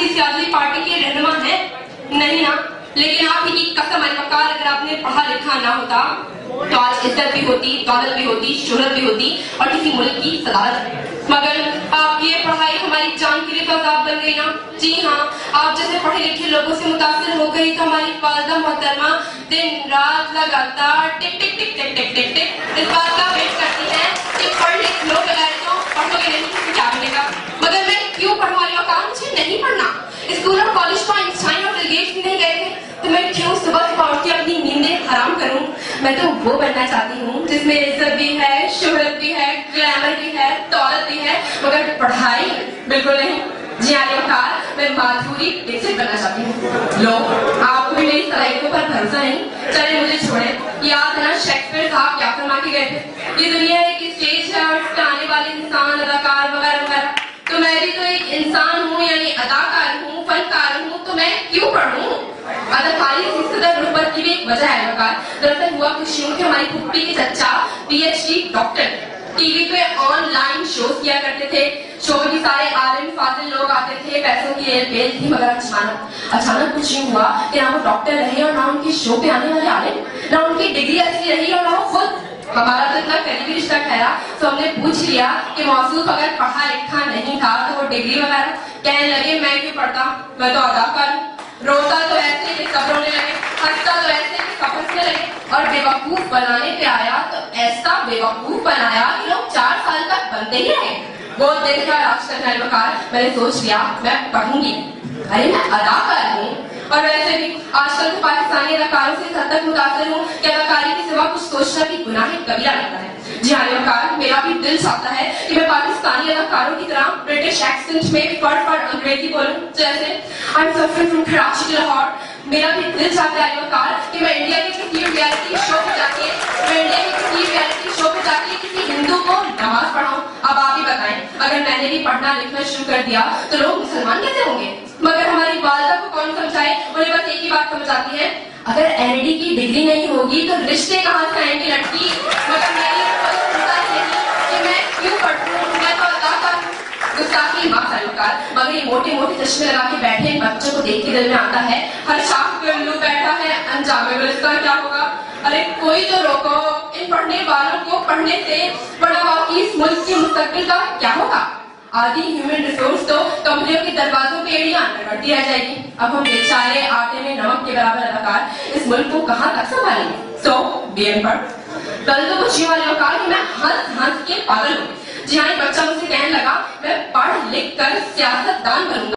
किसी सियासी पार्टी के रहनुमा हैं? नहीं ना। लेकिन आप ही की कसम अलवकार, अगर आपने पढ़ा लिखा ना होता तो आज इज्जत भी होती, दौलत भी होती, शोहरत भी होती और किसी मुल्क की सदारत। मगर आपकी ये पढ़ाई हमारी जान के लिए तो अज़ाब बन गई ना। जी हाँ, आप जैसे पढ़े लिखे लोगों से मुतासिर हो गई तो हमारी वालिदा मोहतरमा दिन रात लगातार टिक टिक टिक टिक टिक टिक टिक इस बात का वेट करती है कि पढ़ लिख लो, बगैर तो पढ़ोगे नहीं, क्या मिलेगा। मगर मैं क्यों पढ़वा रही हूँ? काम मुझे नहीं पढ़ना। स्कूल और कॉलेज को आइंस्टाइन और बिल गेट्स भी नहीं गए थे, तो मैं क्यों सुबह उठ के अपनी नींदें हराम करूं? मैं तो वो बनना चाहती हूँ जिसमें इज्जत भी है, शोहरत भी है, ग्लैमर भी है, दौलत भी है, मगर पढ़ाई बिल्कुल नहीं। जी आलियाकार, मैं माधुरी दीक्षित बनना चाहती हूँ। लो, आपको भी मेरी सलाहियतों पर भरोसा नहीं? चले मुझे छोड़े। याद है ना शेक्सपियर साहब क्या फरमा के गए थे? ये दुनिया एक स्टेज है और उसके आने वाले इंसान, अदाकार वगैरह वगैरह। तो मैं भी तो एक इंसान हूँ, यानी अदाकार हूँ, फनकार हूँ, तो मैं क्यों पढ़ूं? अदाकारी रूपत की भी एक वजह है। दरअसल हुआ कुछ यूं कि हमारी पुप्पी के चच्चा पीएचडी डॉक्टर टीवी पे ऑनलाइन शोज किया करते थे। शो में भी सारे आलिम फाजिल लोग आते थे, पैसों की बेल थी। मगर अचानक कुछ यूं हुआ कि ना वो डॉक्टर रहे और ना उनके शो पे आने वाले आलिम, ना उनकी डिग्री असली रही और ना वो खुद। हमारा तो इतना करीबी रिश्ता ठहरा तो हमने पूछ लिया कि मौसूफ अगर पढ़ा लिखा नहीं था तो वो डिग्री वगैरह। कहने लगे मैं क्यों पढ़ता, मैं तो अदाकार हूँ। रोता तो ऐसे कि सब रोने लगे, हंसता तो ऐसे कि सब हंसने लगे, और बेवकूफ बनाने पे आया तो ऐसा बेवकूफ बनाया कि लोग 4 साल तक बनते ही रहे। वो दिन का राष्ट्रकार मैंने सोच लिया मैं पढ़ूंगी। अरे मैं अदाकार हूँ, और वैसे भी आजकल तो पाकिस्तानी अदाकारों से हद तक मुतासर हूँ कि अदाकारी के सिवा कुछ सोचना भी गुनाह कबीरा लगता है। जी हाँ, मेरा भी दिल चाहता है कि मैं पाकिस्तानी अदाकारों की तरह ब्रिटिश एक्सेंट में फट अंग्रेजी बोलूं, जैसे I am suffering from Karachi to Lahore. मेरा भी दिल चाहता है कि मैं इंडिया के किसी रियलिटी शो पे जाके किसी हिंदू को नमाज पढ़ाऊं। अब आप ही बताएं, अगर मैंने भी पढ़ना लिखना शुरू कर दिया तो लोग मुसलमान कैसे होंगे? मगर हमारी वालिदा को कौन समझाए? उन्हें बस एक ही बात समझ आती है, अगर एनडी की डिग्री नहीं होगी तो रिश्ते कहाँ से आएंगे लड़की। मगर मेरी कि मैं क्यों पढ़ूं, मैं तो अदाकार हूँ। गुस्ताखी माफ सलामकार, मगर ये मोटे मोटे चश्मे लगा के बैठे बच्चों को देख के दिल में आता है हर शाख पे उल्लू बैठा है, अंजाम इसका क्या होगा? अरे कोई तो रोको, इन पढ़ने वालों को पढ़ने से बड़ा वाकई इस मुल्क के मुस्तकबिल का क्या होगा? आधी ह्यूमन रिसोर्स तो कंपनियों के दरवाजों पे एड़ियां बढ़ती रह जाएगी। अब हम बेचारे आटे में नमक के बराबर अदाकार इस मुल्क को कहाँ तक संभालेंगे? सो बीएम पढ़। कल तो कुछ वाले ने कहा कि मैं हंस के पागल हूँ। जी हाँ, एक बच्चा मुझसे कहने लगा मैं पढ़ लिख कर सियासतदान बनूंगा।